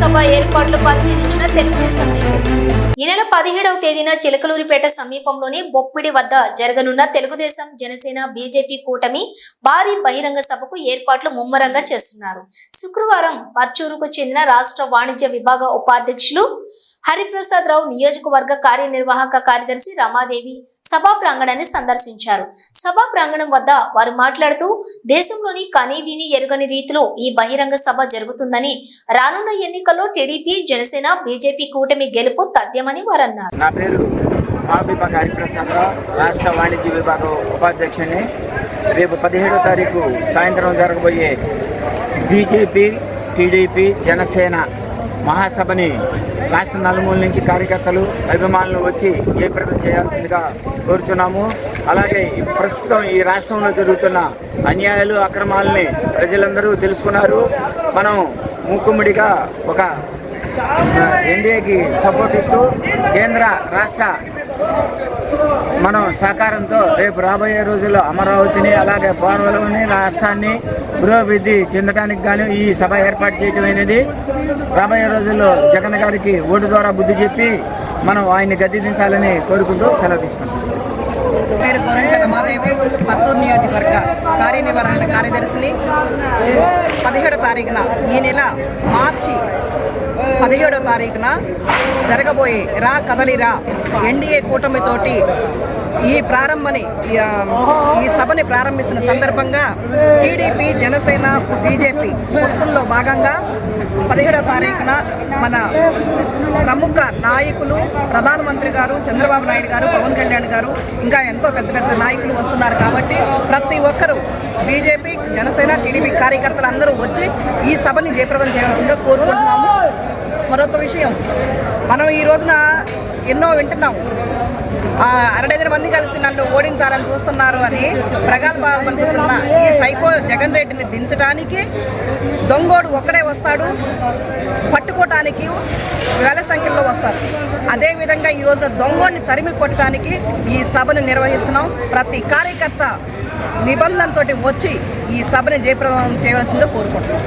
సభ ఏర్పాట్లు పరిశీలించిన తెలుగుదేశం నేతలు. ఈ నెల 17వ తేదీన చిలకలూరిపేట సమీపంలోని బొప్పిడి వద్ద జరగనున్న తెలుగుదేశం జనసేన బీజేపీ కూటమి భారీ బహిరంగ సభకు ఏర్పాట్లు ముమ్మరంగా చేస్తున్నారు. శుక్రవారం పర్చూరుకు చెందిన రాష్ట్ర వాణిజ్య విభాగ ఉపాధ్యక్షులు హరిప్రసాద్ రావు, నియోజకవర్గ కార్యనిర్వాహక కార్యదర్శి రమాదేవి సభా ప్రాంగణాన్ని సందర్శించారు. సభా ప్రాంగణం వద్ద వారు మాట్లాడుతూ దేశంలోని కనీవిని ఎరుగని రీతిలో ఈ బహిరంగ సభ జరుగుతుందని, రానున్న ఎన్నికల్లో టీడీపీ, జనసేన, బీజేపీ కూటమి గెలుపు తథ్యమని వారు అన్నారు. నా పేరు హరిప్రసాద్ రావు, రాష్ట్ర వాణిజ్య విభాగం ఉపాధ్యక్షుని. రేపు 17వ తారీఖు సాయంత్రం జరగబోయే బీజేపీ, టీడీపీ, జనసేన మహాసభని రాష్ట్ర నలుమూల నుంచి కార్యకర్తలు, అభిమానులు వచ్చి జయప్రదం చేయాల్సిందిగా కోరుచున్నాము. అలాగే ప్రస్తుతం ఈ రాష్ట్రంలో జరుగుతున్న అన్యాయాలు, అక్రమాలని ప్రజలందరూ తెలుసుకున్నారు. మనం మూకుమ్మడిగా ఒక ఎన్డీఏకి సపోర్ట్ ఇస్తూ కేంద్ర రాష్ట్ర మనం సహకారంతో రేపు రాబోయే రోజుల్లో అమరావతిని, అలాగే పోలవరంని, రాష్ట్రాన్ని పురోభివృద్ధి చెందడానికి గాను ఈ సభ ఏర్పాటు చేయడం అనేది రాబోయే రోజుల్లో జగన్ గారికి ఓటు ద్వారా బుద్ధి చెప్పి మనం ఆయన్ని గద్దెదించాలని కోరుకుంటూ సెలవు తీసుకుంటాం. పేరు గోరంట్ల రమాదేవి, పత్తూరు నియోజకవర్గ కార్యనిర్వహణ కార్యదర్శిని. 17వ తారీఖున ఈ నెల మార్చి 17వ తారీఖున జరగబోయే రా కదలిరా ఎన్డీఏ కూటమితోటి ఈ సభని ప్రారంభిస్తున్న సందర్భంగా టీడీపీ, జనసేన, బీజేపీ పొత్తుల్లో భాగంగా 17వ తారీఖున మన ప్రముఖ నాయకులు, ప్రధానమంత్రి గారు చంద్రబాబు నాయుడు గారు, పవన్ కళ్యాణ్ గారు, ఇంకా ఎంతో పెద్ద పెద్ద నాయకులు వస్తున్నారు. కాబట్టి ప్రతి ఒక్కరూ బీజేపీ, జనసేన, టీడీపీ కార్యకర్తలు అందరూ వచ్చి ఈ సభని జయప్రదం చేయాల్సిందిగా కోరుకుంటున్నాము. మరొక విషయం, మనం ఈ రోజున ఎన్నో వింటున్నాం. 65 మంది కలిసి నన్ను ఓడించాలని చూస్తున్నారు అని ప్రగల్భాలు పలుకుతున్న ఈ సైకో జగన్ రెడ్డిని దించడానికి దొంగోడు ఒక్కడే వస్తాడు, పట్టుకోవటానికి వేల సంఖ్యలో వస్తారు. అదేవిధంగా ఈరోజు దొంగోడిని తరిమి కొట్టడానికి ఈ సభను నిర్వహిస్తున్నాం. ప్రతి కార్యకర్త నిబంధనతో వచ్చి ఈ సభని జయప్రదం చేయవలసిందిగా కోరుకుంటున్నాం.